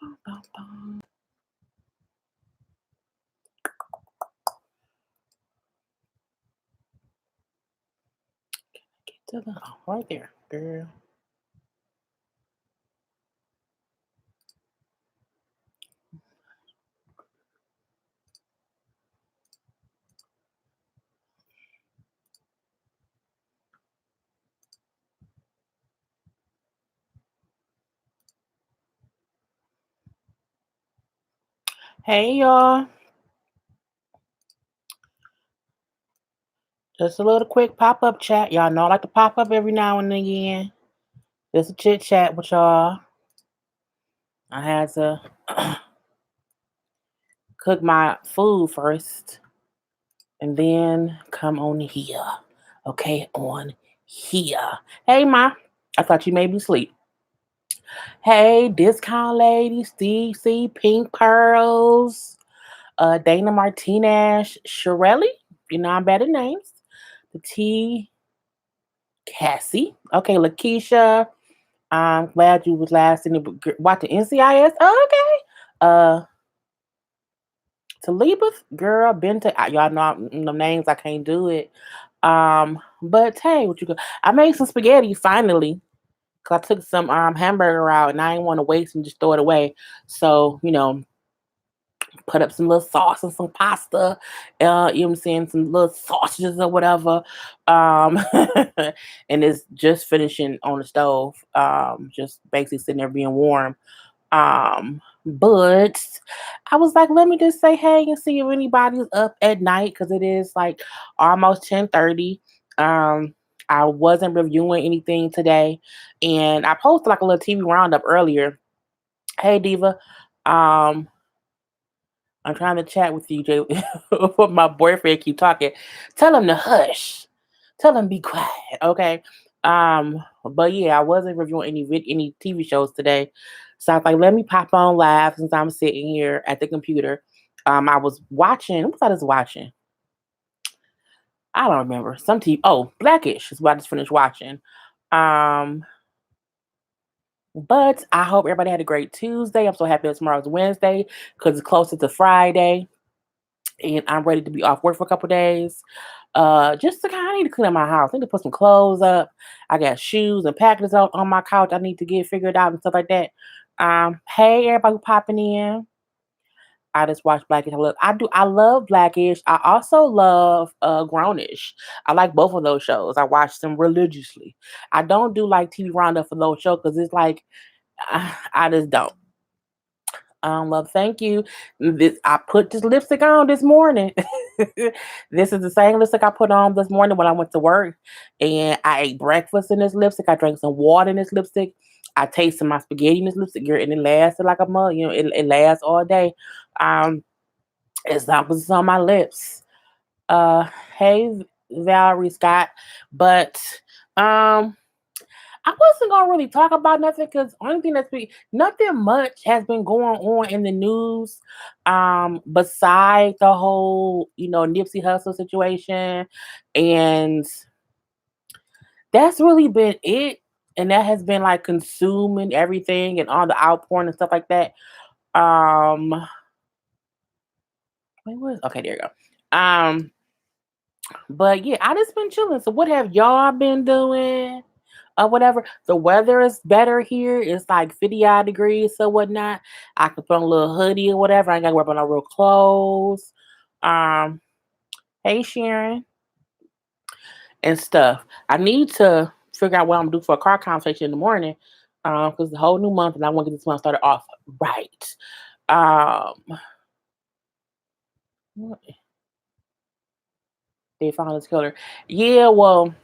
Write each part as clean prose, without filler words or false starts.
Get to the right there, girl. Hey y'all. Just a little quick pop-up chat. Y'all know I like to pop up every now and again. Just a chit chat with y'all. I had to cook my food first and then come on here. Okay, on here. Hey Ma. I thought you made me sleep. Hey, discount lady, Steve C, Pink Pearls, Dana Martinez, Shirelli. You know I'm bad at names. The T Cassie. Okay, Lakeisha. I'm glad you was last in the watching NCIS. Oh, okay. Taliba, girl, been to y'all know the names. I can't do it. But hey, what you go? I made some spaghetti finally. Cause I took some hamburger out and I didn't want to waste and just throw it away. So put up some little sauce and some pasta. You know what I'm saying? Some little sausages or whatever. Um, and it's just finishing on the stove. Just basically sitting there being warm. But I was like, let me just say hey and see if anybody's up at night because it is like almost 10:30. I wasn't reviewing anything today, and I posted like a little TV roundup earlier. Hey Diva, um, I'm trying to chat with you, Jay. But my boyfriend keep talking. Tell him to hush. Tell him be quiet. Okay. But yeah, I wasn't reviewing any TV shows today. So I was like, let me pop on live since I'm sitting here at the computer. I was watching, what was I just watching? I don't remember. Some TV. Oh, Blackish is what I just finished watching. Um, but I hope everybody had a great Tuesday. I'm so happy that tomorrow's Wednesday because it's closer to Friday and I'm ready to be off work for a couple days. Just to kind of need to clean up my house. I need to put some clothes up. I got shoes and packages on my couch. I need to get figured out and stuff like that. Hey everybody popping in. I just watched Blackish. I love Blackish. I also love Grownish. I like both of those shows. I watch them religiously. I don't do like TV roundup for those shows because it's like I just don't. Love, thank you. This I put this lipstick on this morning. This is the same lipstick I put on this morning when I went to work, and I ate breakfast in this lipstick. I drank some water in this lipstick. I tasted my spaghetti in this lipstick, girl, and it lasted like a month. It lasts all day. Um, as long as it's on my lips. Uh, hey Valerie Scott, but um. I wasn't gonna really talk about nothing because only thing nothing much has been going on in the news, beside the whole Nipsey Hussle situation, and that's really been it. And that has been like consuming everything and all the outpouring and stuff like that. Um, okay, there you go. But yeah, I just been chilling. So what have y'all been doing? Or whatever. The weather is better here. It's like 50 odd degrees or whatnot. I can put on a little hoodie or whatever. I ain't gotta wear no real clothes. Um, hey Sharon and stuff. I need to figure out what I'm gonna do for a car conversation in the morning. Because the whole new month and I want to get this month started off right. Um, they found this killer. Yeah, well,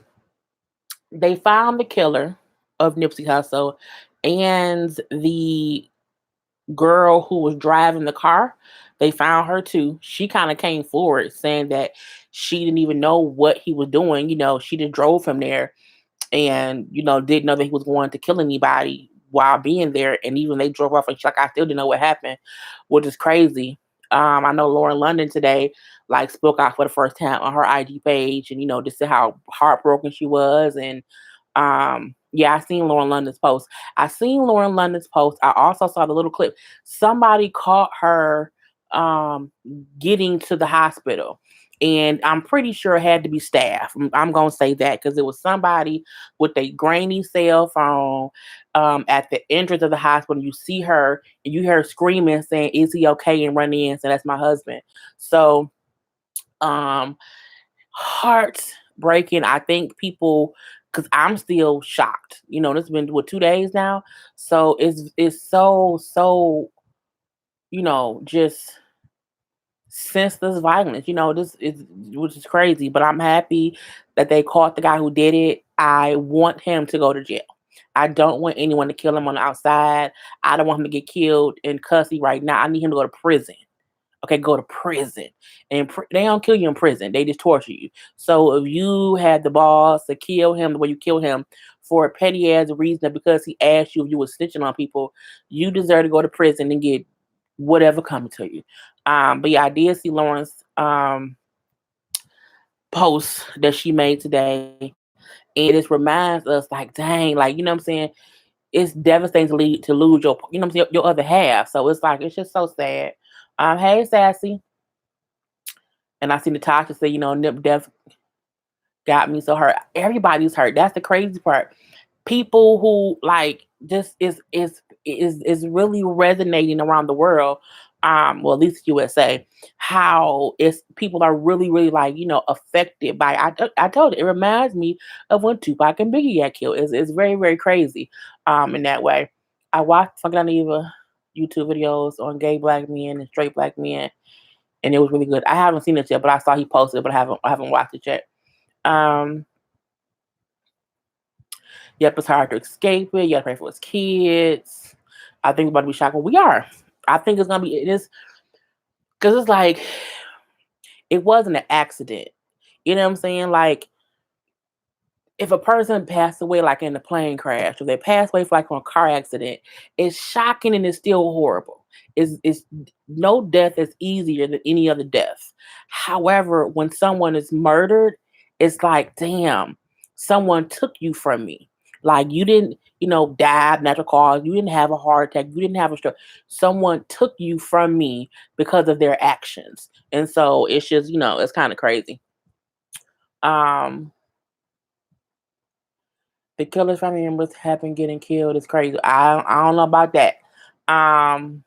they found the killer of Nipsey Hussle and the girl who was driving the car. They found her too. She kind of came forward saying that she didn't even know what he was doing. She just drove him there and, didn't know that he was going to kill anybody while being there. And even they drove off and she's like, I still didn't know what happened, which is crazy. I know Lauren London today, like, spoke out for the first time on her IG page and, just said how heartbroken she was and Yeah, I seen Lauren London's post. I seen Lauren London's post. I also saw the little clip. Somebody caught her um getting to the hospital. And I'm pretty sure it had to be staff. I'm gonna say that because it was somebody with a grainy cell phone at the entrance of the hospital. You see her and you hear her screaming, saying, "Is he okay?" and running in. So that's my husband. So um heartbreaking. I think people, because I'm still shocked. This has been what 2 days now, so it's so just senseless violence. This is which is crazy, but I'm happy that they caught the guy who did it. I want him to go to jail. I don't want anyone to kill him on the outside. I don't want him to get killed in custody right now. I need him to go to prison. Okay, go to prison. And they don't kill you in prison. They just torture you. So if you had the balls to kill him the way you kill him for a petty ass reason because he asked you if you were snitching on people, you deserve to go to prison and get whatever coming to you. But yeah, I did see Lauren's post that she made today. And it just reminds us like, dang, like, what I'm saying? It's devastating to lose your, what I'm saying, your other half. So it's like, it's just so sad. Hey, Sassy. And I seen Natasha say, Nip Death got me so hurt. Everybody's hurt. That's the crazy part. People who like just is really resonating around the world. Well, at least USA, how it's people are really, really like, affected by. I told it reminds me of when Tupac and Biggie got killed. It's very, very crazy. In that way. I watched fucking Eva YouTube videos on gay black men and straight black men, and it was really good. I haven't seen it yet, but I saw he posted it, but I haven't watched it yet. Um, yep, it's hard to escape it. You gotta pray for his kids. I think it's about to be shocking. We are. I think it's gonna be it is because it's like it wasn't an accident. You know what I'm saying? Like if a person passed away like in a plane crash or they passed away like from a car accident, it's shocking and it's still horrible. It's no death is easier than any other death. However, when someone is murdered, it's like, damn, someone took you from me. Like you didn't, die of natural cause. You didn't have a heart attack. You didn't have a stroke. Someone took you from me because of their actions. And so it's just, it's kind of crazy. Um, The killer's family members have been getting killed. It's crazy. I don't know about that. Um,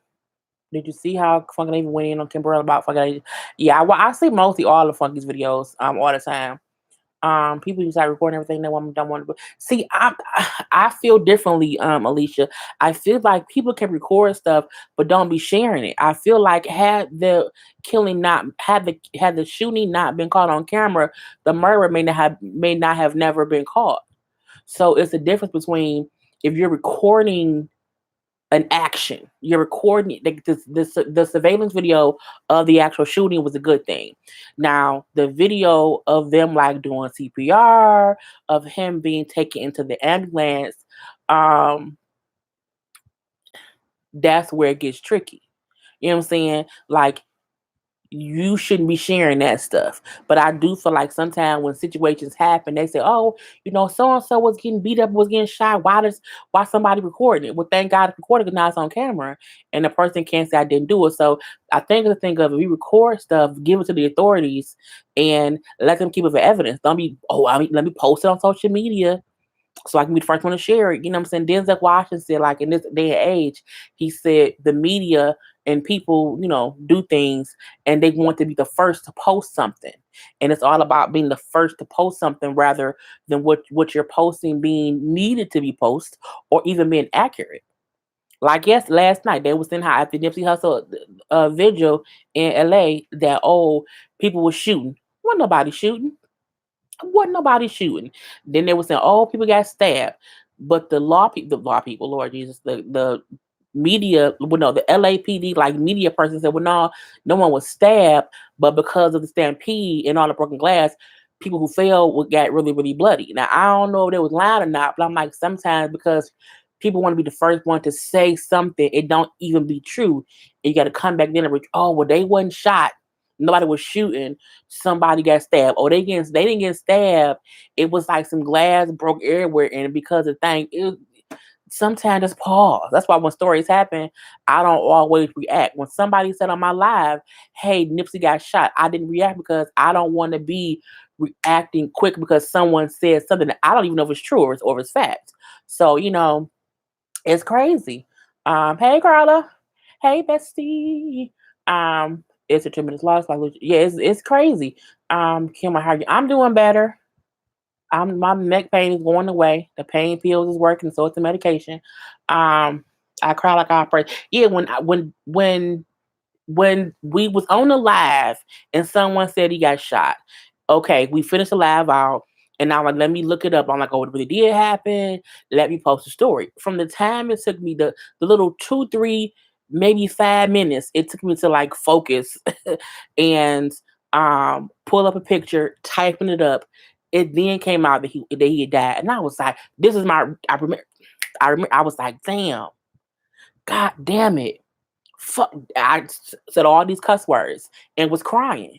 did you see how fucking even went in on Kimberly about fucking? Yeah, I see mostly all the Funky's videos all the time. People just like recording everything they want don't want to. See, I feel differently, Alicia. I feel like people can record stuff but don't be sharing it. I feel like had the killing not had the shooting not been caught on camera, the murderer may not have never been caught. So it's the difference between if you're recording an action, you're recording like the surveillance video of the actual shooting was a good thing. Now the video of them like doing CPR, of him being taken into the ambulance, um, that's where it gets tricky. You know what I'm saying? Like you shouldn't be sharing that stuff. But I do feel like sometimes when situations happen, they say, "Oh, so and so was getting beat up, was getting shot. Why somebody recording it?" Well, thank God it's recorded because now it's on camera, and the person can't say I didn't do it. So I think the thing of if we record stuff, give it to the authorities and let them keep it for evidence. Don't be, let me post it on social media so I can be the first one to share it. You know what I'm saying? Denzel Washington said, like, in this day and age, he said the media and people, do things and they want to be the first to post something. And it's all about being the first to post something rather than what you're posting being needed to be posted or even being accurate. Like yes, last night they was in high after Nipsey Hussle vigil in LA that people were shooting. Wasn't nobody shooting. Wasn't nobody shooting. Then they were saying, "Oh, people got stabbed," but the law people, Lord Jesus, the media, well, no, the LAPD, like media person said, "Well, no, no one was stabbed, but because of the stampede and all the broken glass, people who fell got really, really bloody." Now, I don't know if they was lying or not, but I'm like, sometimes because people want to be the first one to say something, it don't even be true. And you got to come back then and oh, well, they wasn't shot. nobody was shooting, somebody got stabbed. Or they didn't get stabbed. It was like some glass broke everywhere, and because of thing, sometimes just pause. That's why when stories happen, I don't always react. When somebody said on my live, "Hey, Nipsey got shot," I didn't react because I don't want to be reacting quick because someone said something that I don't even know if it's true or if it's fact. So it's crazy. Hey Carla, hey bestie. It's a tremendous loss. Like, yeah, it's crazy. Kim, how are you? I'm doing better. My neck pain is going away. The pain pills is working, so it's the medication. Um, I cry like I pray. Yeah, when we was on the live and someone said he got shot. Okay, we finished the live out, and I'm like, let me look it up. I'm like, oh, it really did happen. Let me post a story. From the time it took me the little 2, 3, maybe 5 minutes, it took me to like focus and pull up a picture, typing it up. It then came out that he had died, and I was like, this is my. I remember. I was like, damn, god damn it, fuck. Said all these cuss words and was crying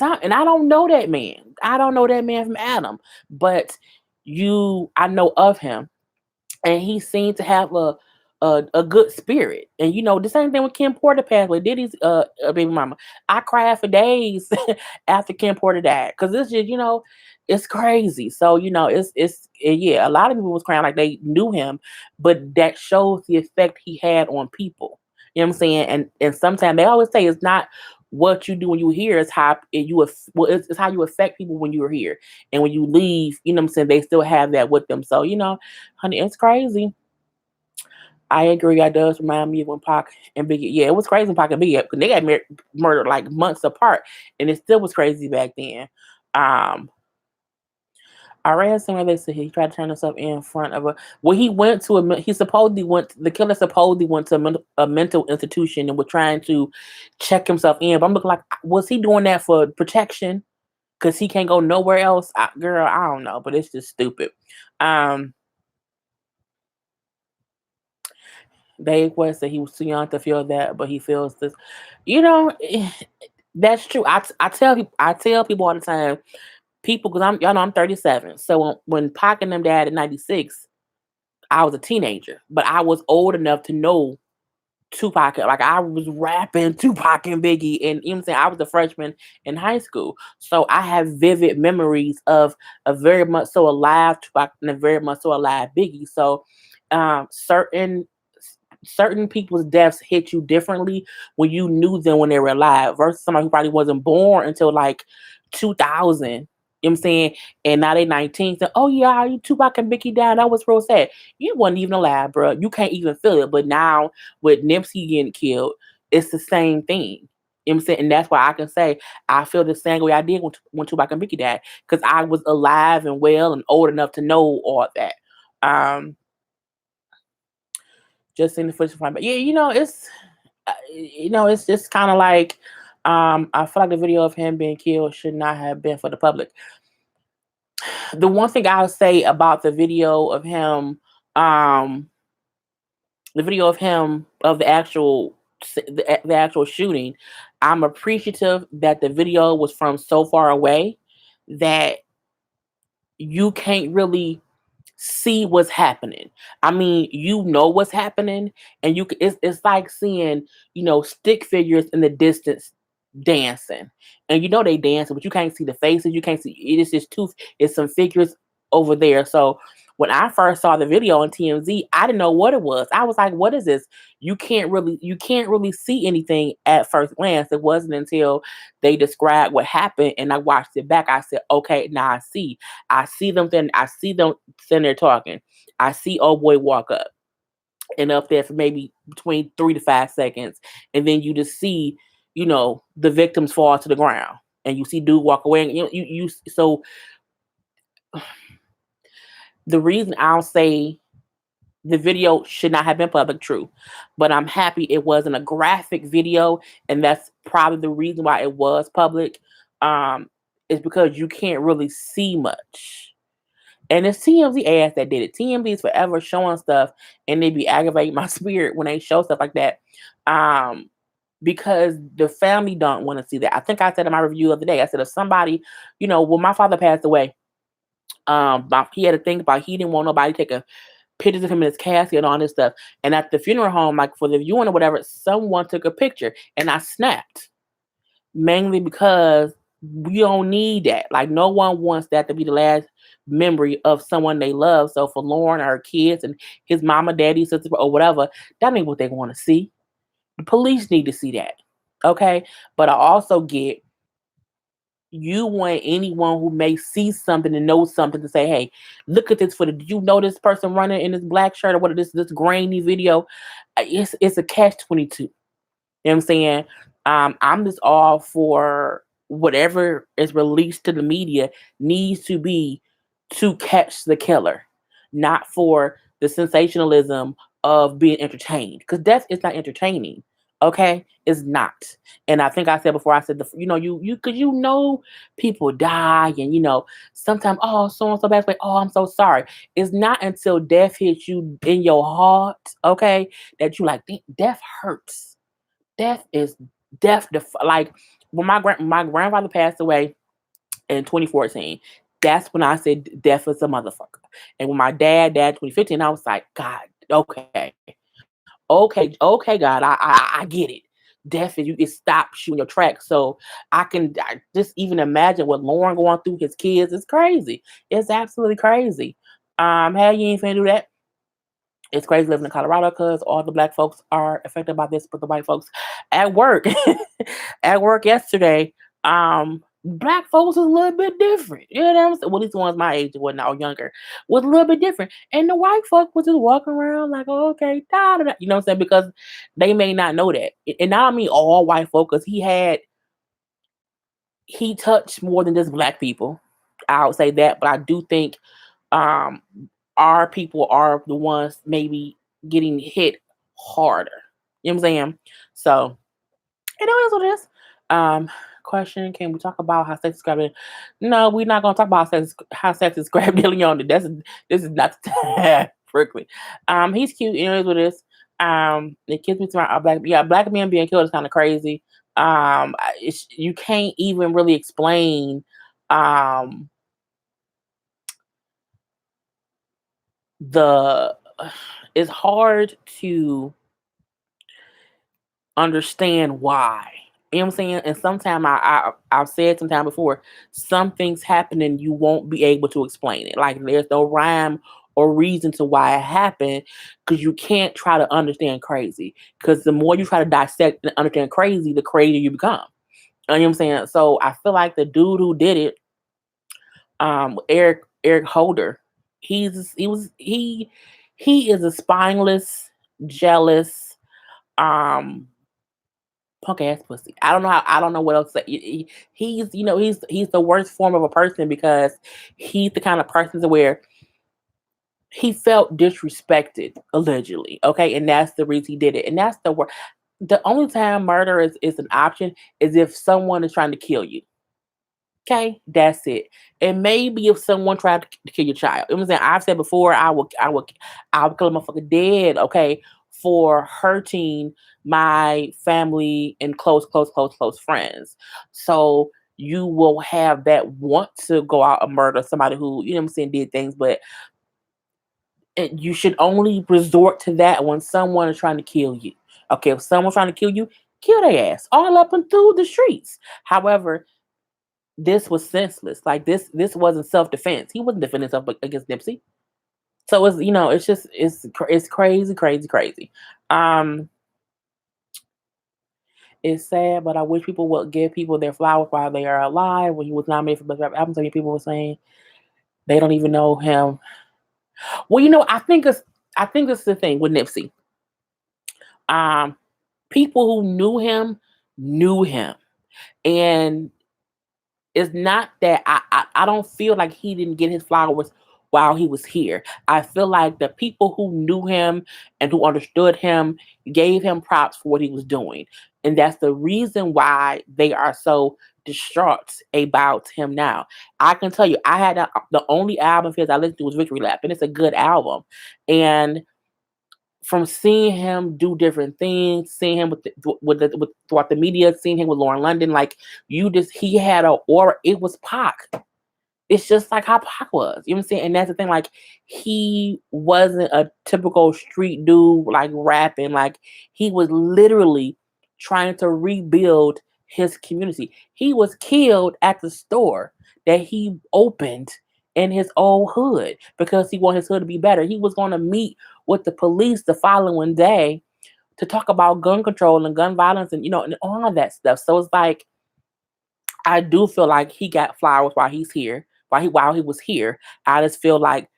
I don't know that man. I don't know that man from Adam, but I know of him, and he seemed to have a good spirit. And the same thing with Kim Porter passed away. Diddy's baby mama. I cried for days after Kim Porter died because it's just it's crazy. So yeah, a lot of people was crying like they knew him, but that shows the effect he had on people. You know what I'm saying? And sometimes they always say it's not what you do when you hear, it's how it's how you affect people when you're here, and when you leave. You know what I'm saying? They still have that with them. So honey, it's crazy. I agree. That does remind me of when Pac and Biggie. Yeah, it was crazy when Pac and Biggie, because they got murdered like months apart, and it still was crazy back then. Um, I read somewhere they said he tried to turn himself in front of a. Well, he went to he supposedly went. The killer supposedly went to a mental institution and was trying to check himself in. But I'm looking like, was he doing that for protection? Because he can't go nowhere else. Girl, I don't know, but it's just stupid. Um, Dave West said he was too young to feel that, but he feels this. You know, that's true. I tell people all the time, people, because y'all know I'm 37. So when Pac and them died in '96, I was a teenager, but I was old enough to know Tupac. Like, I was rapping Tupac and Biggie, and you know what I'm saying, I was a freshman in high school. So I have vivid memories of a very much so alive Tupac and a very much so alive Biggie. So certain people's deaths hit you differently when you knew them when they were alive versus somebody who probably wasn't born until like 2000. You know what I'm saying? And now they 19. So, oh yeah, you Tupac and Biggie down. That was real sad. You wasn't even alive, bro. You can't even feel it. But now with Nipsey getting killed, it's the same thing. You know what I'm saying? And that's why I can say I feel the same way I did when Tupac and Biggie died. Because I was alive and well and old enough to know all that. Um, just in the footage from, but yeah, it's just kind of like, I feel like the video of him being killed should not have been for the public. The one thing I'll say about um, the video of him of the actual shooting, I'm appreciative that the video was from so far away that you can't really see what's happening. I mean, what's happening, and it's like seeing, stick figures in the distance dancing. And they dancing, but you can't see the faces, you can't see it. It's just it's some figures over there. So when I first saw the video on TMZ, I didn't know what it was. I was like, what is this? You can't really see anything at first glance. It wasn't until they described what happened and I watched it back. I said, okay, now I see. I see them sitting there talking. I see old boy walk up and up there for maybe between 3 to 5 seconds. And then you just see, the victims fall to the ground. And you see dude walk away. And so the reason I'll say the video should not have been public, true. But I'm happy it wasn't a graphic video, and that's probably the reason why it was public. Is because you can't really see much. And it's TMZ ass that did it. TMZ is forever showing stuff, and they be aggravating my spirit when they show stuff like that. because the family don't want to see that. I think I said in my review of the day, I said if somebody, when my father passed away, he had to think about he didn't want nobody taking pictures of him in his casket and all this stuff. And at the funeral home, like for the viewing or whatever, someone took a picture and I snapped. Mainly because we don't need that. Like no one wants that to be the last memory of someone they love. So for Lauren or her kids and his mama, daddy, sister, or whatever, that ain't what they want to see. The police need to see that. Okay. But I also get you want anyone who may see something and know something to say, hey, look at this footage. Did you know this person running in this black shirt or what this grainy video? It's a catch 22. You know what I'm saying? I'm just all for whatever is released to the media needs to be to catch the killer, not for the sensationalism of being entertained. Because death is not entertaining. Okay, it's not. And I think I said before. I said because people die and sometimes so and so bad way. Oh, I'm so sorry. It's not until death hits you in your heart, okay, that you like death hurts. Death is death. Like when my grandfather passed away in 2014, that's when I said death is a motherfucker. And when my dad died 2015, I was like, God, okay, God, I get it. Death is it stops you in your tracks. So I just even imagine what Lauren going through his kids. It's crazy. It's absolutely crazy. How you ain't finna do that? It's crazy living in Colorado because all the black folks are affected by this, but the white folks at work, at work yesterday, black folks was a little bit different. You know what I'm saying? Well, these ones my age, well, now younger, was a little bit different. And the white folk was just walking around like, oh, okay, da, da, da. You know what I'm saying? Because they may not know that. And I don't mean all white folk, because he touched more than just black people. I would say that, but I do think um our people are the ones maybe getting hit harder. You know what I'm saying? So it is what it is. Um, Question: can we talk about how sex is grabbing? No, we're not gonna talk about how sex is grabbing on it. This is not the time, Prickly. He's cute. It is what it is. It gives me to my black men being killed is kind of crazy. You can't even really explain um the it's hard to understand why. You know what I'm saying? And sometimes I've said sometime before, some things happen and you won't be able to explain it. Like there's no rhyme or reason to why it happened because you can't try to understand crazy. Because the more you try to dissect and understand crazy, the crazier you become. You know what I'm saying? So I feel like the dude who did it, Eric Holder, he is a spineless, jealous, um punk ass pussy. I don't know what else to say. He's the worst form of a person because he's the kind of person to where he felt disrespected allegedly. Okay, and that's the reason he did it. And that's the word. The only time murder is an option is if someone is trying to kill you. Okay, that's it. And maybe if someone tried to kill your child, you know what I'm saying? I've said before, I would kill a motherfucker dead, okay, for hurting my family and close friends. So you will have that want to go out and murder somebody who, you know what I'm saying, did things, but you should only resort to that when someone is trying to kill you. Okay, if someone's trying to kill you, kill their ass all up and through the streets. However, this was senseless. Like this wasn't self defense. He wasn't defending himself against Nipsey. So it's crazy, crazy, crazy. Um, it's sad, but I wish people would give people their flowers while they are alive. When he was nominated for best rap album, so many people were saying they don't even know him. Well, I think it's the thing with Nipsey. Um, People who knew him, and it's not that I don't feel like he didn't get his flowers while he was here. I feel like the people who knew him and who understood him gave him props for what he was doing. And that's the reason why they are so distraught about him now. I can tell you, I had the only album of his I listened to was Victory Lap, and it's a good album. And from seeing him do different things, seeing him with throughout the media, seeing him with Lauren London, like he had a aura. It was Pac. It's just like how Pac was. You know what I'm saying? And that's the thing, like he wasn't a typical street dude like rapping. Like he was literally trying to rebuild his community. He was killed at the store that he opened in his old hood because he wanted his hood to be better. He was gonna meet with the police the following day to talk about gun control and gun violence and and all of that stuff. So it's like I do feel like he got flowers while he's here, while he was here. I just feel like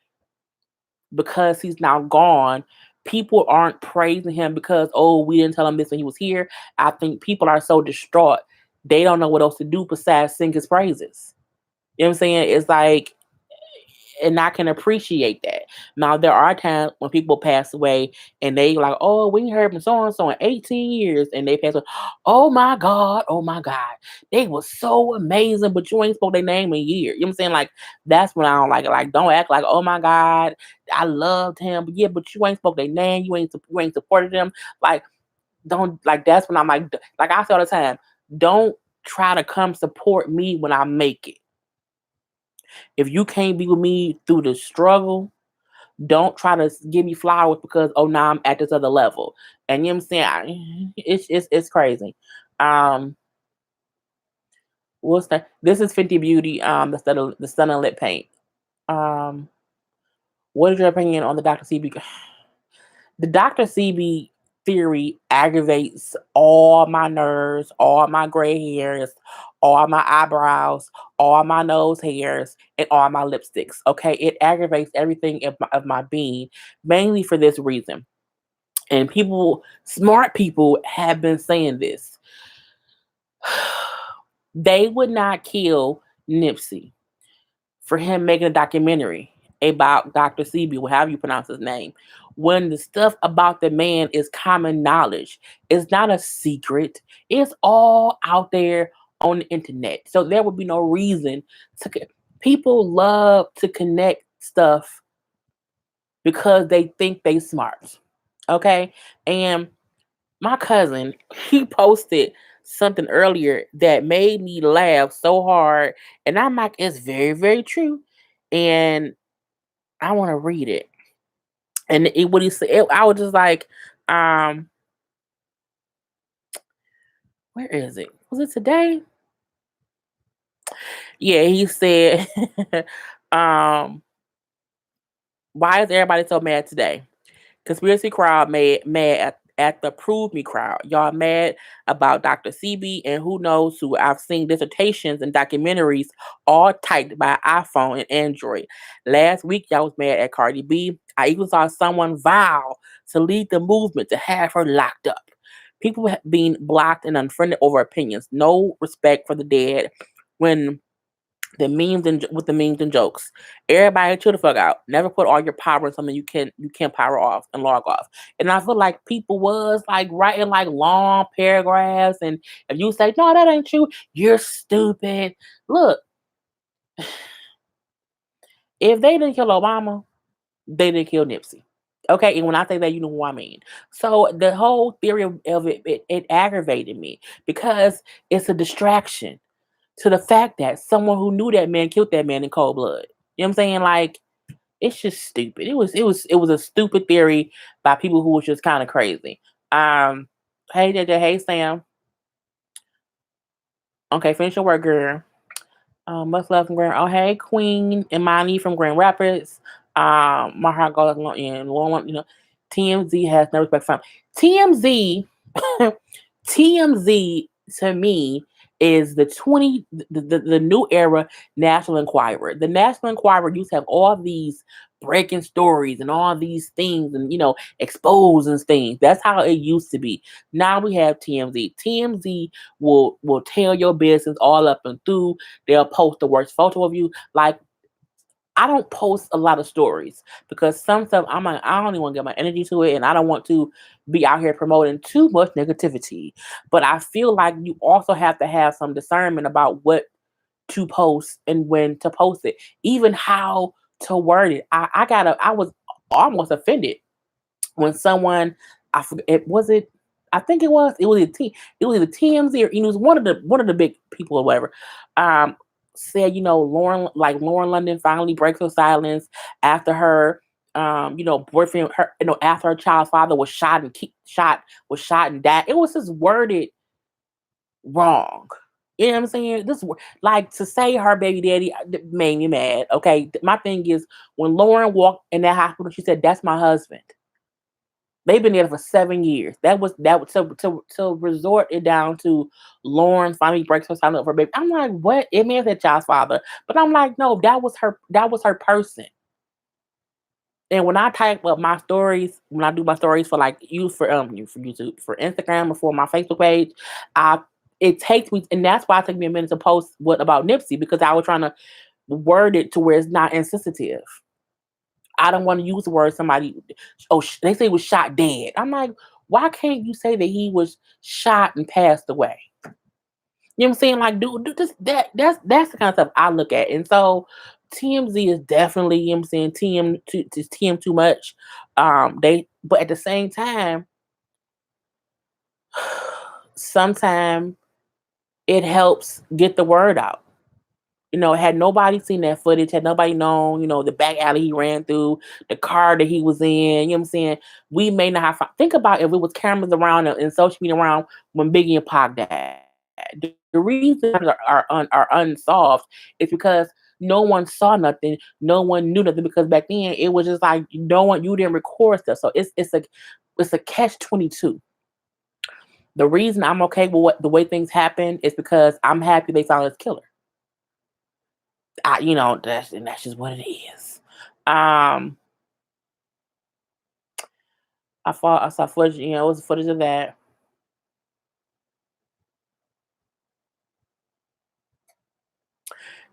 because he's now gone, people aren't praising him because we didn't tell him this when he was here. I think people are so distraught they don't know what else to do besides sing his praises. You know what I'm saying? It's like and I can appreciate that. Now there are times when people pass away and they like, oh, we heard from so and so in 18 years, and they pass away. Oh my God, they was so amazing, but you ain't spoke their name in a year. You know what I'm saying? Like that's when I don't like it. Like don't act like, oh my God, I loved him, but yeah, but you ain't spoke their name, you ain't supported them. Like don't like that's when I'm like I say all the time, don't try to come support me when I make it. If you can't be with me through the struggle, don't try to give me flowers because now I'm at this other level. And you know what I'm saying? It's crazy. Um, what's that? This is Fenty Beauty. The Stunning Lip Paint. Um, what is your opinion on the Dr. CB? The Dr. CB theory aggravates all my nerves, all my gray hairs, all my eyebrows, all my nose hairs, and all my lipsticks. Okay, it aggravates everything of my being, mainly for this reason. And smart people, have been saying this. They would not kill Nipsey for him making a documentary about Dr. CB, however you pronounce his name, when the stuff about the man is common knowledge. It's not a secret. It's all out there on the internet. So there would be no reason to. People love to connect stuff because they think they smart. Okay, and my cousin, he posted something earlier that made me laugh so hard, and I'm like, it's very, very true, and I want to read it. And what he said, I was just like, um, where is it? Was it today? Yeah, he said, um, why is everybody so mad today? Conspiracy crowd mad at the Prove Me crowd. Y'all mad about Dr. CB and who knows who. I've seen dissertations and documentaries all typed by iPhone and Android. Last week, y'all was mad at Cardi B. I even saw someone vow to lead the movement to have her locked up. People being blocked and unfriended over opinions. No respect for the dead. When the memes and jokes. Everybody chill the fuck out. Never put all your power in something you can't power off and log off. And I feel like people was like writing like long paragraphs, and if you say no, that ain't true, you're stupid. Look, if they didn't kill Obama, they didn't kill Nipsey. Okay, and when I say that, you know who I mean. So the whole theory of it aggravated me because it's a distraction to the fact that someone who knew that man killed that man in cold blood. You know what I'm saying? Like, it's just stupid. It was a stupid theory by people who was just kind of crazy. Hey JJ, hey Sam. Okay, finish your work, girl. Much love from Grand. Oh, hey Queen Imani from Grand Rapids. My heart goes on in Long, TMZ has no respect for him. TMZ TMZ to me is the new era National Enquirer. The National Enquirer used to have all these breaking stories and all these things and exposing things. That's how it used to be. Now we have TMZ. TMZ will tell your business all up and through. They'll post the worst photo of you. Like I don't post a lot of stories because some stuff I'm like, I don't even want to get my energy to it, and I don't want to be out here promoting too much negativity. But I feel like you also have to have some discernment about what to post and when to post it, even how to word it. I was almost offended when someone, I forget, it was it. I think it was either TMZ or it was one of the big people or whatever. Um, Said Lauren London finally breaks her silence after her boyfriend, her, after her child's father was shot and died. It was just worded wrong. You know what I'm saying? Like, to say her baby daddy made me mad. Okay, my thing is, when Lauren walked in that hospital, she said, "That's my husband." They've been there for 7 years. That was to resort it down to Lauren finally breaks her silence for her baby. I'm like, what? It may have said child's father, but I'm like, no, that was her. That was her person. And when I type up my stories, when I do my stories for like for YouTube, for Instagram, or for my Facebook page, I it takes me, and that's why it took me a minute to post what about Nipsey, because I was trying to word it to where it's not insensitive. I don't want to use the word somebody. Oh, they say he was shot dead. I'm like, why can't you say that he was shot and passed away? You know what I'm saying? Like, do this, that's the kind of stuff I look at. And so TMZ is definitely, you know what I'm saying, TM too much. But at the same time, sometimes it helps get the word out. Had nobody seen that footage, had nobody known, the back alley he ran through, the car that he was in, you know what I'm saying? We may not have, think about if it was cameras around and social media around when Biggie and Pac died. The reason are unsolved is because no one saw nothing, no one knew nothing, because back then it was just like no one, you didn't record stuff. So it's a catch-22. The reason I'm okay with the way things happen is because I'm happy they found this killer. That's just what it is. Um, I saw footage. It was footage of that.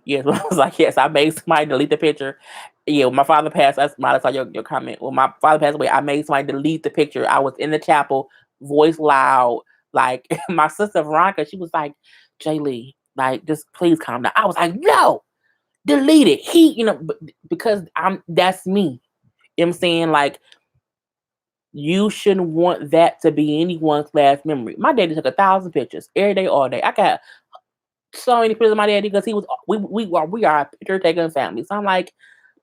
Yes, I was like, yes, I made somebody delete the picture. Yeah, when my father passed, I might have saw your comment. When my father passed away, I made somebody delete the picture. I was in the chapel, voice loud. Like, my sister Veronica, she was like, Jay Lee, like, just please calm down. I was like, no, delete it. Because that's me. You know what I'm saying? Like, you shouldn't want that to be anyone's last memory. My daddy took 1,000 pictures every day, all day. I got so many pictures of my daddy because he was we are a picture taking family. So I'm like,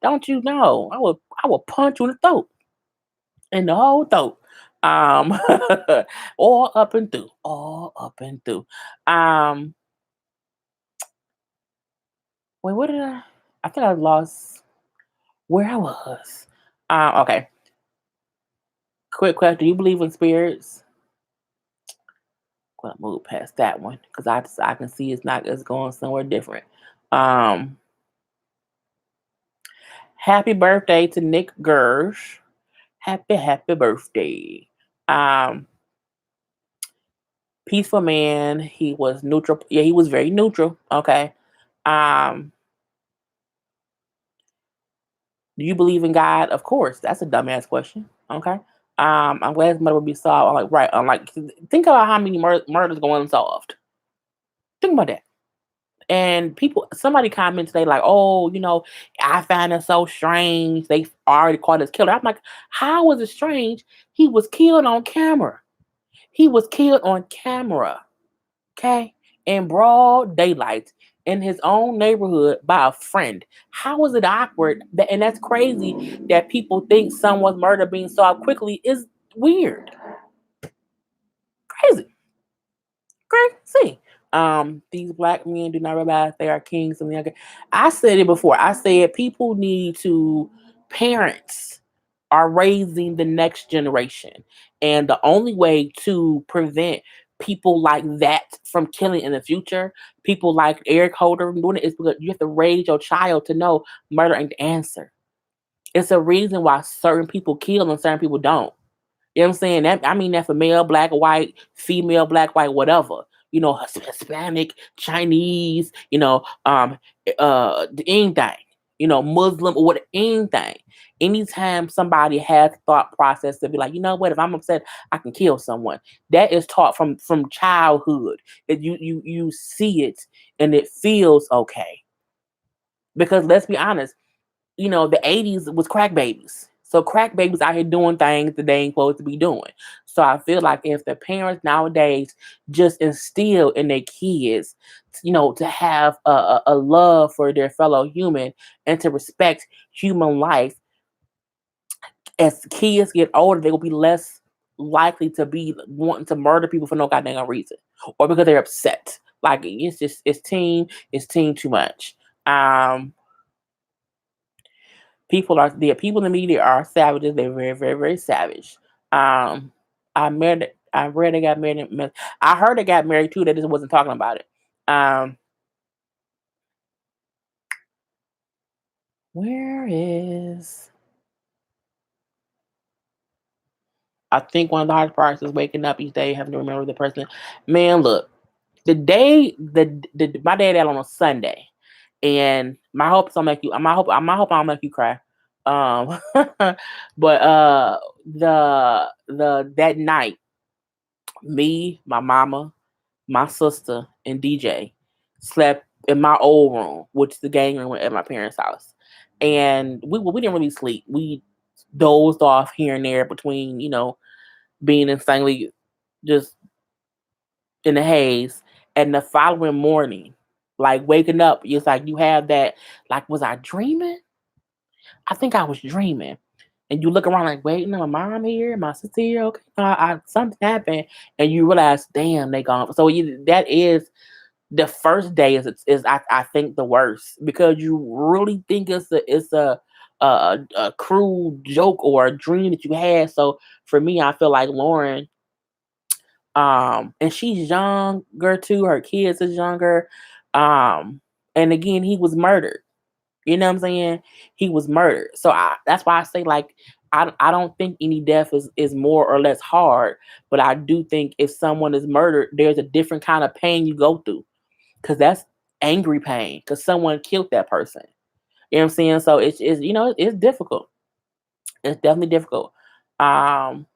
don't you know? I will punch you in the throat, in the whole throat, um, all up and through. Um, Wait, what did I? I think I lost where I was. Okay. Quick question: do you believe in spirits? Gonna move past that one because I can see it's going somewhere different. Um, Happy birthday to Nick Gersh. Happy birthday. Um, Peaceful man. He was neutral. Yeah, he was very neutral. Okay. Um, do you believe in God? Of course. That's a dumbass question. Okay. I'm glad his murder will be solved. I'm like, right. I'm like, think about how many murders go unsolved. Think about that. And somebody commented today like, oh, I find it so strange. They already caught his killer. I'm like, how was it strange? He was killed on camera. He was killed on camera. Okay. In broad daylight in his own neighborhood by a friend. How is it awkward? And that's crazy that people think someone's murder being solved quickly is weird. Crazy. Crazy. These black men do not realize they are kings. And I said it before. I said people need to, parents are raising the next generation. And the only way to prevent people like that from killing in the future, people like Eric Holder from doing it, is because you have to raise your child to know murder ain't the answer. It's a reason why certain people kill and certain people don't. You know what I'm saying? I mean that for male, black, white, female, black, white, whatever. Hispanic, Chinese, anything. Muslim or what, anything. Anytime somebody has thought process to be like, you know what, if I'm upset, I can kill someone. That is taught from childhood. That you see it and it feels okay. Because let's be honest, the 80s was crack babies. So crack babies out here doing things that they ain't supposed to be doing. So I feel like if the parents nowadays just instill in their kids, to have a love for their fellow human and to respect human life, as kids get older, they will be less likely to be wanting to murder people for no goddamn reason or because they're upset. Like it's teen too much. Um, people in the media are savages. They're very, very, very savage. Um, I read they got married. I heard they got married too. They just wasn't talking about it. Um, where is? I think one of the hardest parts is waking up each day, having to remember the person. Man, look, the day the my dad died on a Sunday, and my hopes don't make you. My hope I don't make you cry. Um, but the that night, me, my mama, my sister, and DJ slept in my old room, which is the gang room at my parents' house, and we didn't really sleep. We dozed off here and there between being insanely just in the haze. And the following morning, like waking up, it's like you have that, like, was I dreaming? I think I was dreaming. And you look around like, wait, no, my mom here, my sister here, okay, something happened, and you realize, damn, they gone. So that is the first day is I think the worst because you really think it's a cruel joke or a dream that you had. So for me, I feel like Lauren, and she's younger too, her kids is younger, um and again, he was murdered. You know what I'm saying? He was murdered. So that's why I say, like, I don't think any death is more or less hard, but I do think if someone is murdered, there's a different kind of pain you go through, because that's angry pain because someone killed that person. You know what I'm saying? So it's difficult. It's definitely difficult. um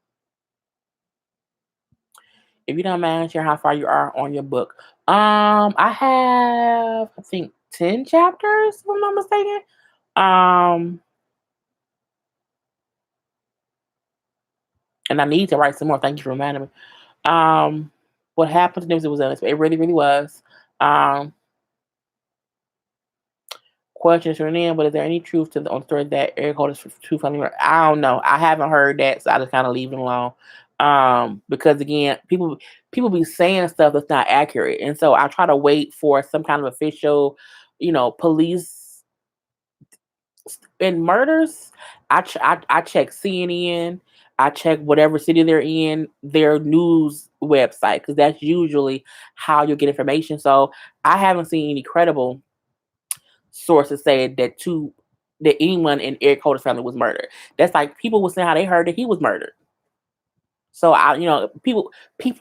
If you don't mind sharing how far you are on your book. I have, I think, 10 chapters, if I'm not mistaken. Um, and I need to write some more. Thank you for reminding me. Um, what happened to them, it was unexpected. It really, really was. Um, Questions from them, but is there any truth to the on story that Eric Holder's too funny? I don't know. I haven't heard that, so I just kind of leave it alone. Because again, people be saying stuff that's not accurate, and so I try to wait for some kind of official, police in murders. I check CNN. I check whatever city they're in, their news website, because that's usually how you get information. So I haven't seen any credible sources said that anyone in Eric Holder's family was murdered. That's like people were saying how they heard that he was murdered. So people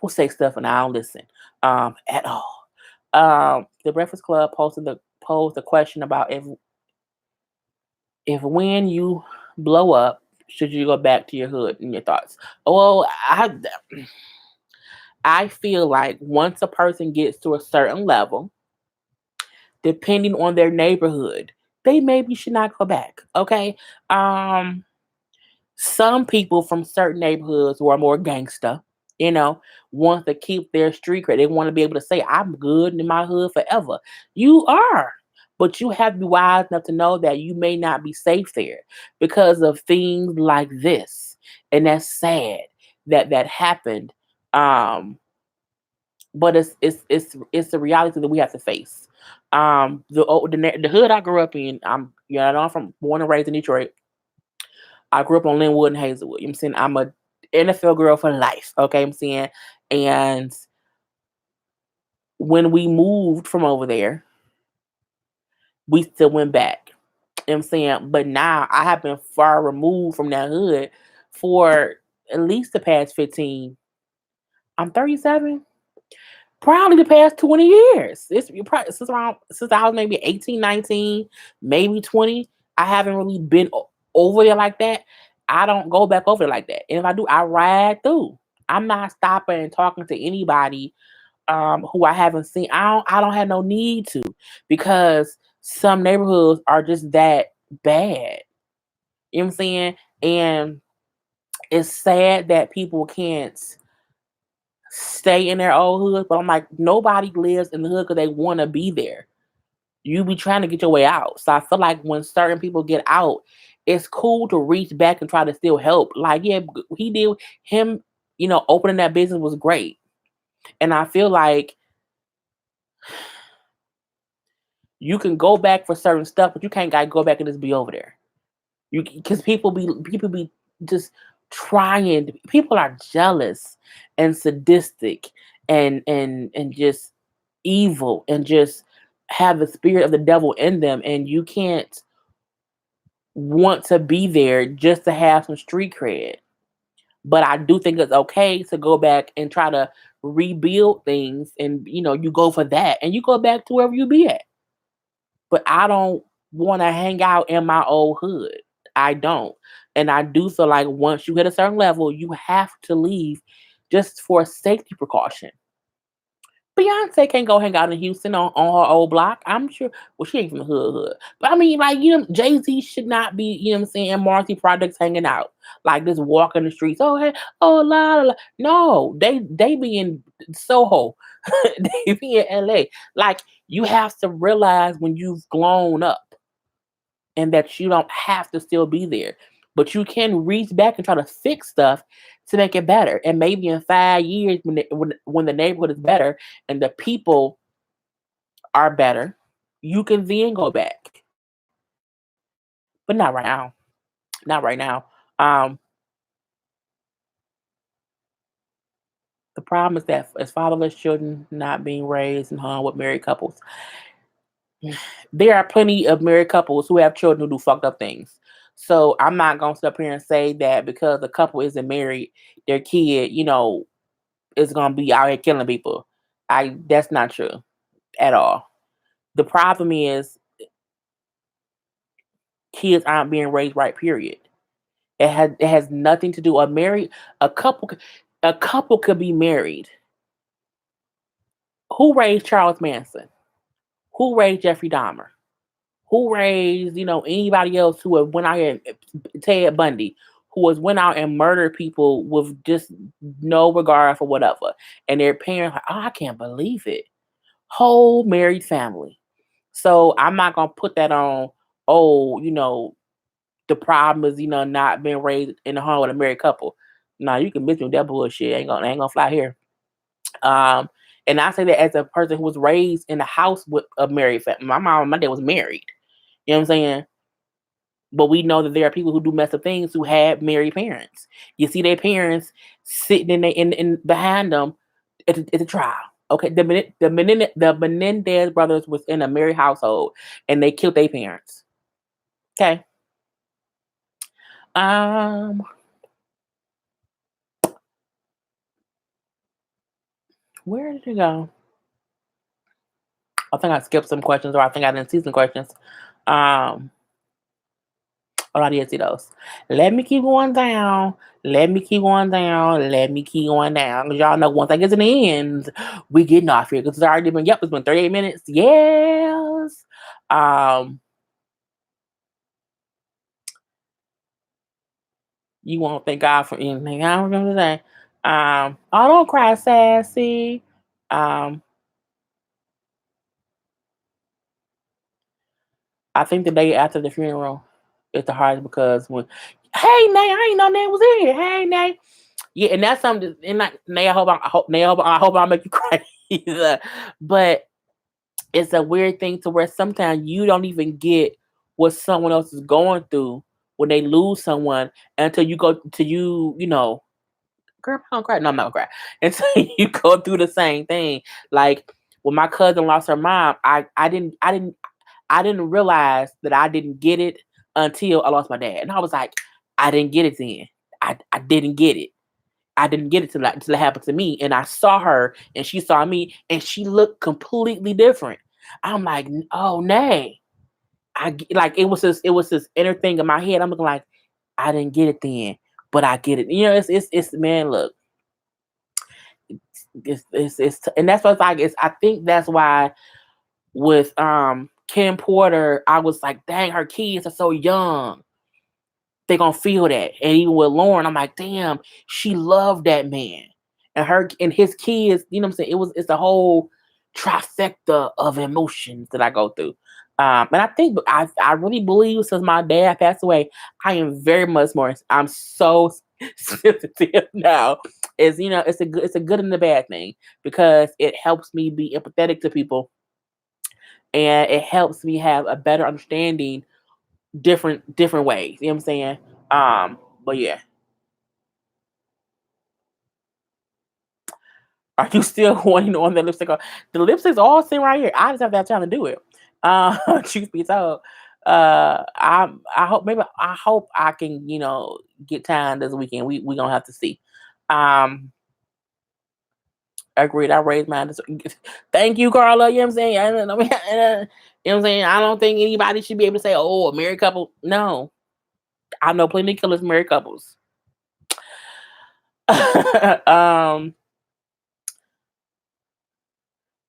say stuff and I don't listen at all. The Breakfast Club posed the question about if when you blow up, should you go back to your hood and your thoughts? Well, I feel like once a person gets to a certain level, depending on their neighborhood, they maybe should not go back. Okay. Um, some people from certain neighborhoods who are more gangsta, you know, want to keep their street cred. They want to be able to say, I'm good in my hood forever. You are. But you have to be wise enough to know that you may not be safe there because of things like this. And that's sad that happened. Um, but it's the reality that we have to face. The hood I grew up in, I know I'm from born and raised in Detroit. I grew up on Linwood and Hazelwood. You know what I'm saying? I'm a NFL girl for life. Okay, I'm saying. And when we moved from over there, we still went back. You know what I'm saying? But now I have been far removed from that hood for at least the past 15. I'm 37. Probably the past 20 years. It's you probably since I was maybe 18, 19, maybe 20. I haven't really been over there like that. I don't go back over there like that. And if I do, I ride through. I'm not stopping and talking to anybody who I haven't seen. I don't have no need to, because some neighborhoods are just that bad. You know what I'm saying? And it's sad that people can't stay in their old hood, but I'm like, nobody lives in the hood because they want to be there. You be trying to get your way out. So I feel like when certain people get out, it's cool to reach back and try to still help. Like, yeah, he did him, opening that business was great. And I feel like you can go back for certain stuff, but you can't gotta go back and just be over there. You because people be just trying. People are jealous and sadistic and just evil and just have the spirit of the devil in them, and you can't want to be there just to have some street cred. But I do think it's okay to go back and try to rebuild things, and you go for that, and you go back to wherever you be at. But I don't want to hang out in my old hood. I don't. And I do feel like once you hit a certain level, you have to leave just for safety precaution. Beyonce can't go hang out in Houston on her old block. I'm sure. Well, she ain't from the hood. But I mean, like, Jay-Z should not be, what I'm saying, Marcy Projects hanging out. Like just walking the streets. Oh, hey, oh, la, la, la. No, they be in Soho. They be in LA. Like, you have to realize when you've grown up and that you don't have to still be there. But you can reach back and try to fix stuff to make it better. And maybe in 5 years, when the neighborhood is better and the people are better, you can then go back. But not right now. Not right now. Um, the problem is that as fatherless children not being raised and hung with married couples, there are plenty of married couples who have children who do fucked up things. So I'm not gonna sit up here and say that because the couple isn't married, their kid, is gonna be out here killing people. That's not true at all. The problem is kids aren't being raised right. Period. It has nothing to do. A couple a couple could be married. Who raised Charles Manson? Who raised Jeffrey Dahmer? Who raised anybody else who have went out here and Ted Bundy, who has went out and murdered people with just no regard for whatever, and their parents like, oh, I can't believe it. Whole married family. So I'm not gonna put that on. Oh, the problem is not being raised in a home with a married couple. No, you can miss me with that bullshit. Ain't gonna fly here. Um, and I say that as a person who was raised in a house with a married family. My mom and my dad was married. You know what I'm saying? But we know that there are people who do mess up things who had married parents. You see their parents sitting in behind them at the trial. Okay, the Menendez brothers was in a married household and they killed their parents. Okay. Um, where did it go? I think I skipped some questions, or I think I didn't see some questions. Um, oh, I did see those. Let me keep going down. Let me keep going down. Let me keep going down. Cause y'all know once I get to the end, we getting off here. Cause it's already been, yep, it's been 38 minutes. Yes. Um, you won't thank God for anything. I don't know what to say. Oh, don't cry, sassy. Um, I think the day after the funeral is the hardest because hey, Nay, I ain't know Nay was in here. Hey, Nay. Yeah, and that's something. And like, Nay, I hope I make you cry either. But it's a weird thing to where sometimes you don't even get what someone else is going through when they lose someone until you go to girl, I don't cry. No, I'm not gonna cry. Until you go through the same thing. Like when my cousin lost her mom, I didn't realize that I didn't get it until I lost my dad. And I was like, I didn't get it then. I didn't get it. I didn't get it till it happened to me. And I saw her and she saw me and she looked completely different. I'm like, oh nay. Like it was this inner thing in my head. I'm looking like, I didn't get it then, but I get it. It's man, look, and that's what's like. I think that's why with Kim Porter, I was like, dang, her kids are so young. they gonna feel that. And even with Lauren, I'm like, damn, she loved that man. And her and his kids, you know what I'm saying? It's a whole trifecta of emotions that I go through. And I think I really believe since my dad passed away, I am very much more I'm so sensitive now. It's it's a good and a bad thing because it helps me be empathetic to people and it helps me have a better understanding different ways. You know what I'm saying? But yeah. Are you still wanting on the lipstick? The lipstick's all sitting right here. I just have that time to do it. Truth be told, I hope I can get time this weekend. We gonna have to see. Um, Agreed. I raised mine. Thank you, Carla. You know what I'm saying? You know what I'm saying? I don't think anybody should be able to say, "Oh, a married couple." No, I know plenty of killers married couples. um,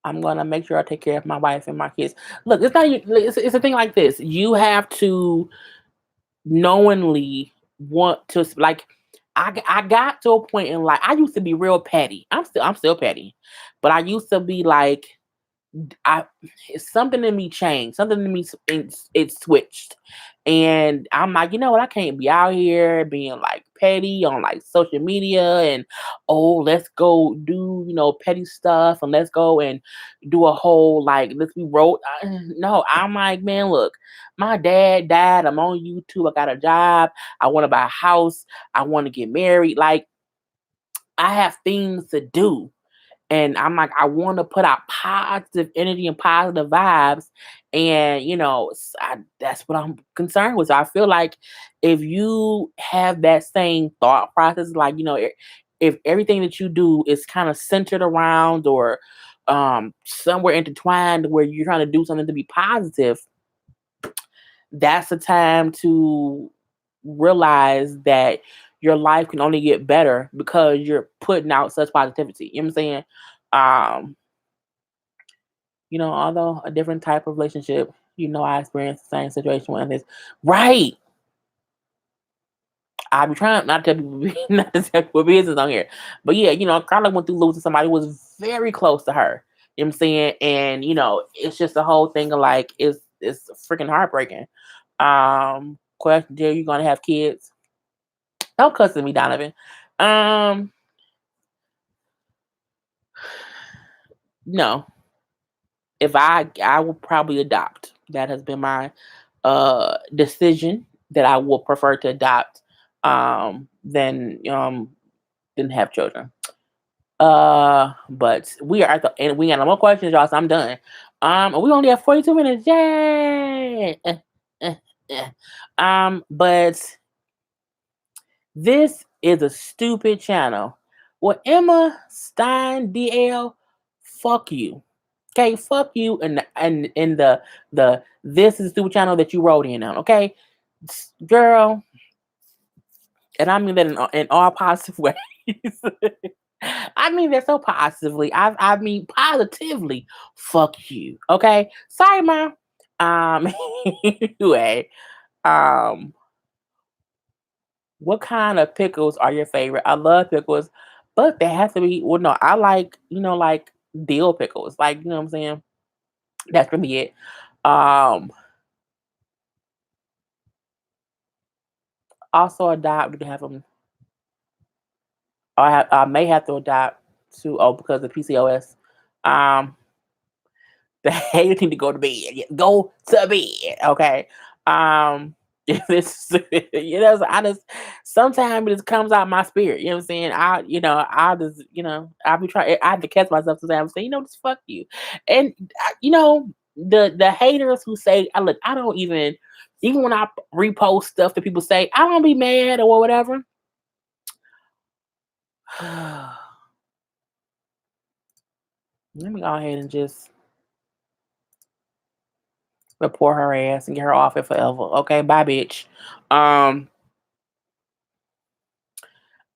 I'm gonna make sure I take care of my wife and my kids. Look, it's not. It's a thing like this. You have to knowingly want to like. I got to a point in life. I used to be real petty. I'm still petty, but I used to be like I something in me changed. Something in me it switched, and I'm like, you know what? I can't be out here being like petty on like social media and oh, let's go do petty stuff and let's go and do a whole like let's be road. No, I'm like, man, look, my dad died. I'm on YouTube. I got a job. I want to buy a house. I want to get married. Like I have things to do and I'm like, I want to put out positive energy and positive vibes, and that's what I'm concerned with. So I feel like if you have that same thought process, like if everything that you do is kind of centered around or somewhere intertwined where you're trying to do something to be positive, that's the time to realize that your life can only get better because you're putting out such positivity. You know what I'm saying? Um, although a different type of relationship, I experienced the same situation with this. Right. I be trying not to not to tell people business on here. But yeah, Carla went through losing somebody who was very close to her. You know what I'm saying? And it's just the whole thing of like it's freaking heartbreaking. Question, are you gonna have kids? Don't cuss at me, Donovan. Um, no. If I will probably adopt. That has been my decision that I will prefer to adopt than have children. But we are at the and we got no more questions, y'all. So I'm done. We only have 42 minutes. Yay! Eh. But this is a stupid channel. Well, Emma Stein DL, fuck you. Okay, fuck you and in the this is a stupid channel that you wrote in on. Okay, girl, and I mean that in all positive ways. I mean that so positively. I mean positively. Fuck you. Okay. Sorry, mom. Anyway, um, what kind of pickles are your favorite? I love pickles, but they have to be. Well, no, I like like dill pickles. Like what I'm saying. That's gonna be it. Um, Also adopt. We can have them. I may have to adopt to because of PCOS. Um, the haters need to go to bed. Yeah, go to bed. Okay. Um, this I just sometimes it just comes out my spirit. You know what I'm saying? I just I'll be trying. I have to catch myself sometimes. Say, just fuck you. And the haters who say, look, I don't even when I repost stuff that people say, I don't be mad or whatever. Let me go ahead and just report her ass and get her off it forever. Okay, bye, bitch. Um,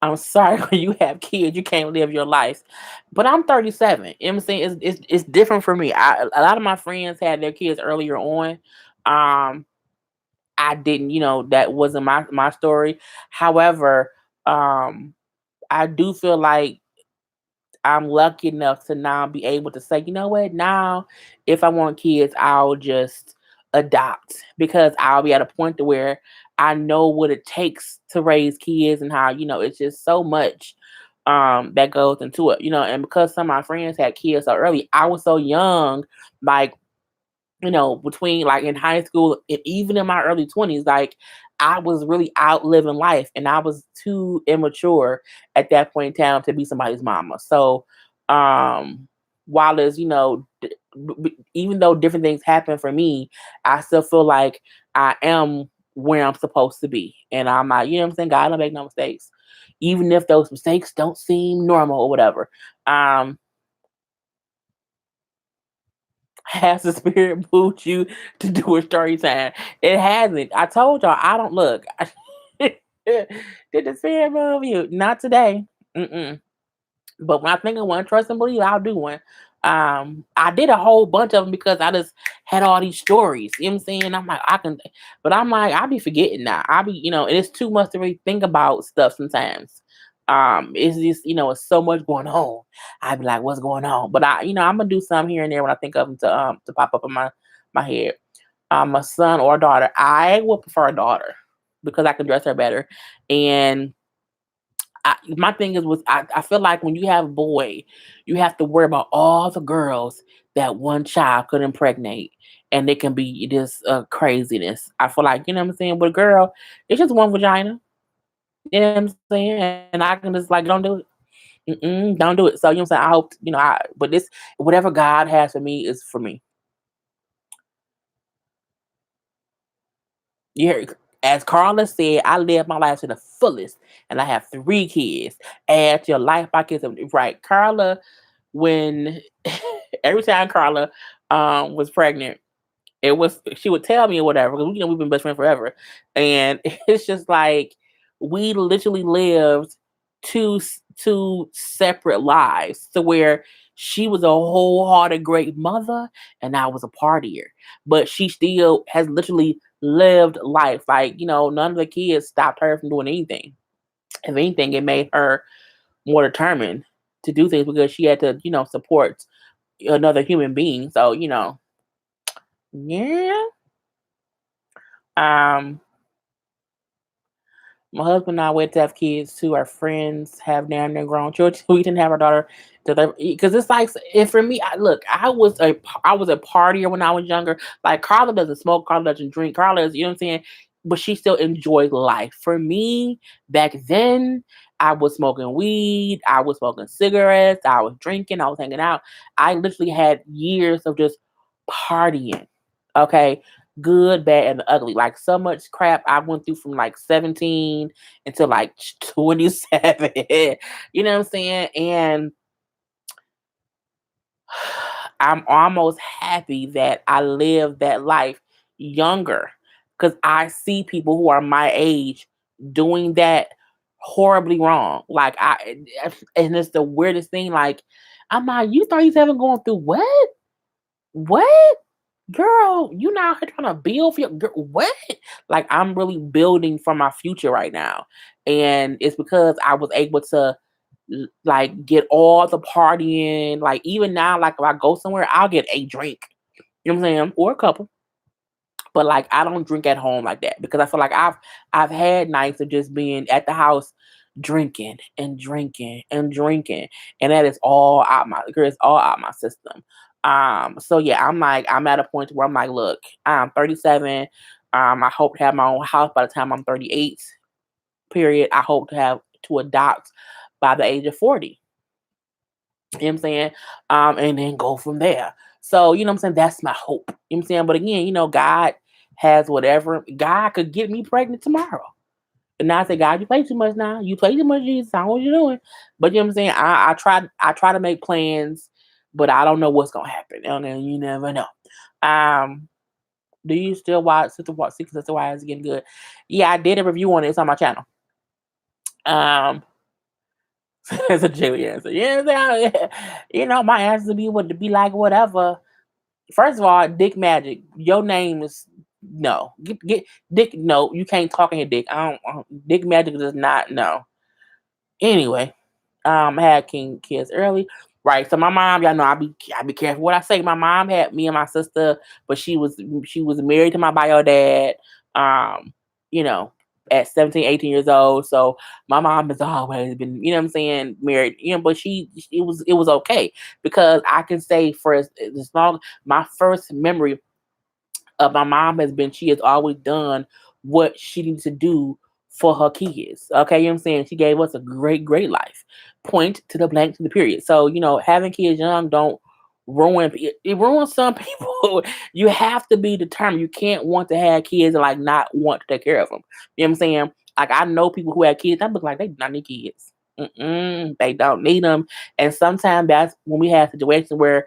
I'm sorry when you have kids, you can't live your life. But I'm 37. You know what I'm saying? It's different for me. A lot of my friends had their kids earlier on. Um, I didn't, that wasn't my story. However, um, I do feel like I'm lucky enough to now be able to say, you know what, now if I want kids, I'll just adopt because I'll be at a point to where I know what it takes to raise kids and how, it's just so much that goes into it, and because some of my friends had kids so early, I was so young, like between like in high school and even in my early 20s, like I was really out living life and I was too immature at that point in time to be somebody's mama. So, um, while it's, even though different things happen for me, I still feel like I am where I'm supposed to be. And I'm like, you know what I'm saying? God don't make no mistakes. Even if those mistakes don't seem normal or whatever. Um, Has the spirit moved you to do a story time? It hasn't. I told y'all I don't look. Did the spirit move you? Not today. Mm-mm. But when I think of one, trust and believe, I'll do one. I did a whole bunch of them because I just had all these stories. You know what I'm saying? I'm like, I can, but I'm like, I'll be forgetting now. I'll be, and it's too much to really think about stuff sometimes. It's just, it's so much going on. I'd be like, what's going on? But I'm gonna do some here and there when I think of them to pop up in my head. A son or a daughter. I would prefer a daughter because I can dress her better, and my thing is was I feel like when you have a boy, you have to worry about all the girls that one child could impregnate, and it can be this craziness. I feel like, what I'm saying, with a girl, it's just one vagina. You know what I'm saying, and I can just like, don't do it. Don't do it. So, what I'm saying, I hope, but this, whatever God has for me is for me. You hear, as Carla said, I live my life to the fullest, and I have 3 kids. Add to your life by kids, right? Carla, when every time Carla was pregnant, it was she would tell me or whatever, because we've been best friends forever, and it's just like we literally lived two separate lives, to where she was a wholehearted great mother and I was a partier, but she still has literally lived life. Like, none of the kids stopped her from doing anything. If anything, it made her more determined to do things because she had to, support another human being. So, yeah. Um, my husband and I went to have kids too. Our friends have now their grown children. We didn't have our daughter because it's like, if for me, look, I was a partier when I was younger. Like Carla doesn't smoke, Carla doesn't drink, Carla is, you know what I'm saying, but she still enjoys life. For me, back then, I was smoking weed, I was smoking cigarettes, I was drinking, I was hanging out. I literally had years of just partying. Okay, good, bad, and ugly. Like so much crap I went through from like 17 until like 27. You know what I'm saying? And I'm almost happy that I lived that life younger, because I see people who are my age doing that horribly wrong. And it's the weirdest thing. Like, I'm like, you 37 going through what? What? Girl, you now here trying to build for your girl, what? Like, I'm really building for my future right now. And it's because I was able to like get all the partying. Like even now, like if I go somewhere, I'll get a drink. You know what I'm saying? Or a couple. But like I don't drink at home like that because I feel like I've had nights of just being at the house drinking and drinking and drinking. And that is all out my girl, it's all out my system. So yeah, I'm at a point where I'm like, look, I'm 37. I hope to have my own house by the time I'm 38. Period. I hope to have to adopt by the age of 40. You know what I'm saying? And then go from there. So, you know what I'm saying? That's my hope. You know what I'm saying? But again, God has whatever. God could get me pregnant tomorrow. And now I say, God, you play too much now. You play too much, Jesus. I know what you're doing. But you know what I'm saying? I try to make plans, but I don't know what's gonna happen. And you never know. Um, do you still watch Sister Wise is getting good? Yeah, I did a review on it. It's on my channel. Um, It's a Julie answer. You know what I'm saying? My answer would be like whatever. First of all, Dick Magic. Your name is No, get Dick. No, you can't talk in here, Dick. Dick Magic does not. No. Anyway, I had kids early, right? So my mom, y'all know I be careful what I say. My mom had me and my sister, but she was married to my bio dad. Um, you know, at 17, 18 years old. So my mom has always been, you know what I'm saying, married. But it was okay because I can say for as long my first memory my mom she has always done what she needs to do for her kids. Okay, you know what I'm saying? She gave us a great, great life. Point to the blank to the period. So, having kids young don't ruin it ruins some people. You have to be determined. You can't want to have kids and like not want to take care of them. You know what I'm saying? Like I know people who have kids, I look like they do not need kids. They don't need them. And sometimes that's when we have situations where,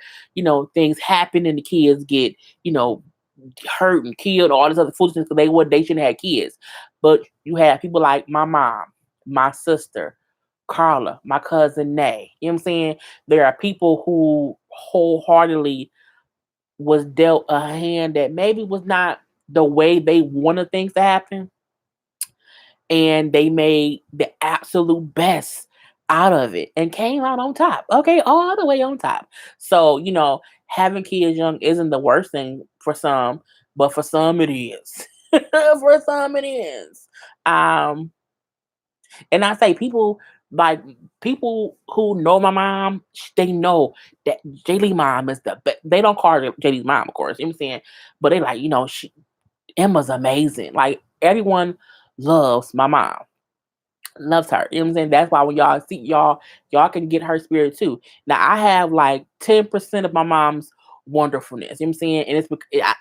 things happen and the kids get, you know, hurt and killed, all this other foolishness because they shouldn't have kids. But you have people like my mom, my sister, Karla, my cousin Nay. You know what I'm saying? There are people who wholeheartedly was dealt a hand that maybe was not the way they wanted things to happen, and they made the absolute best out of it and came out on top. Okay, all the way on top. So, having kids young isn't the worst thing for some, but for some it is. For some it is. Um, and I say like people who know my mom, they know that JD mom is the best. They don't call her JD's mom, of course. You know what I'm saying? But they like, Emma's amazing. Like everyone loves my mom, loves her. You know what I'm saying? That's why when y'all see y'all can get her spirit too. Now I have like 10% of my mom's wonderfulness. You know what I'm saying? And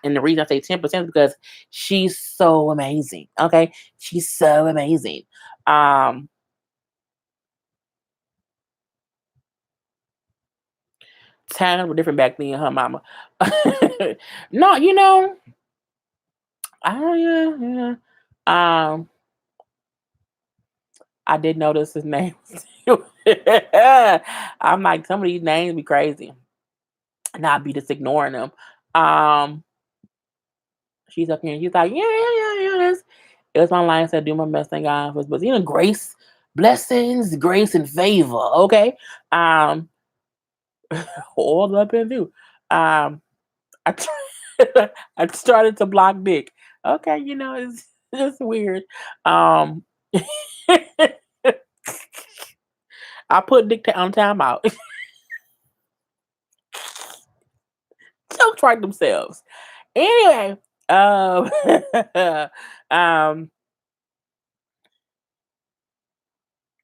and the reason I say 10% is because she's so amazing. Okay. She's so amazing. Um Times were different back then, her mama. No, yeah, yeah. Um I did notice his name. I'm like, some of these names be crazy. And I'd be just ignoring them. Um, she's up here and she's like, yeah, yeah, yeah, yeah. It was my line said, do my best, thank God. But grace, blessings, grace, and favor. Okay. Um, all up in you. Um, I, I started to block Nick. Okay, it's weird. Um, I put Nick on timeout. Jokes right themselves. Anyway, um, um,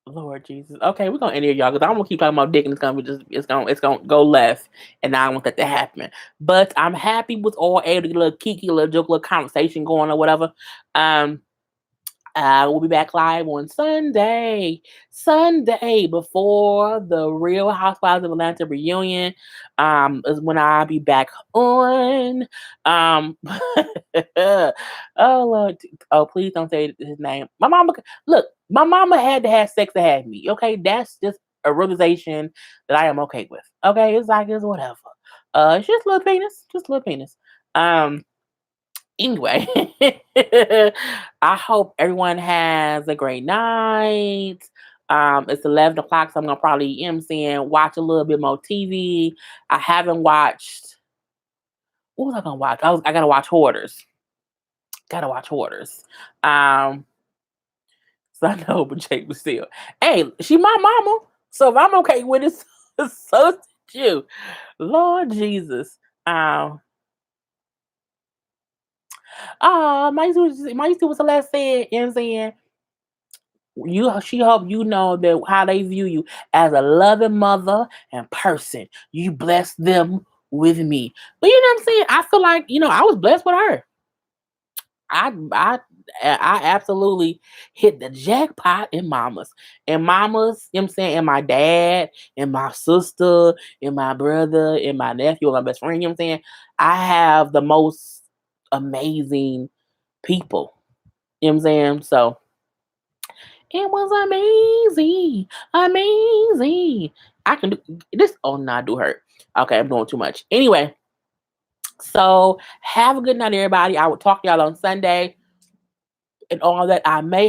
Lord Jesus. Okay, we're gonna end here, y'all, because I'm gonna keep talking about dick, and it's gonna go left, and I don't want that to happen. But I'm happy with all every little kiki, little joke, little conversation going or whatever. Um, we'll be back live on Sunday. Sunday before the Real Housewives of Atlanta reunion. Is when I'll be back on. Um oh Lord. Oh, please don't say his name. My mama look, my mama had to have sex to have me. Okay. That's just a realization that I am okay with. Okay, it's like it's whatever. It's just little penis. Just little penis. Um Anyway, I hope everyone has a great night. It's 11 o'clock, so I'm gonna probably, you know what I'm saying, watch a little bit more TV. I haven't watched. What was I gonna watch? I gotta watch Hoarders. Gotta watch Hoarders. Um, so I know, but Jake was still. Hey, she my mama, so if I'm okay with it, so is you. Lord Jesus. Um, my sister was the last said, you know what I'm saying? She hope you know that how they view you as a loving mother and person. You bless them with me. But you know what I'm saying? I feel like, I was blessed with her. I absolutely hit the jackpot in mamas. And mamas, you know what I'm saying, and my dad, and my sister, and my brother, and my nephew, and my best friend, you know what I'm saying? I have the most amazing people. You know what I'm saying? So it was amazing. Amazing. I can do this. Oh, no, I do hurt. Okay, I'm doing too much. Anyway, So have a good night, everybody. I will talk to y'all on Sunday and all that. I may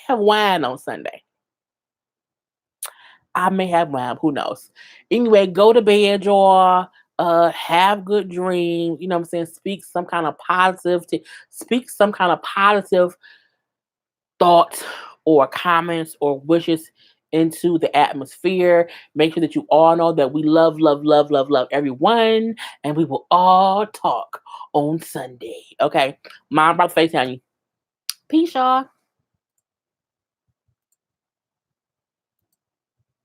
have wine on Sunday. I may have wine. Who knows? Anyway, go to bed, y'all. Have good dreams. You know what I'm saying? Speak some kind of positive thoughts or comments or wishes into the atmosphere. Make sure that you all know that we love, love, love, love, love everyone, and we will all talk on Sunday. Okay, Mom, about to FaceTime you. Peace, y'all.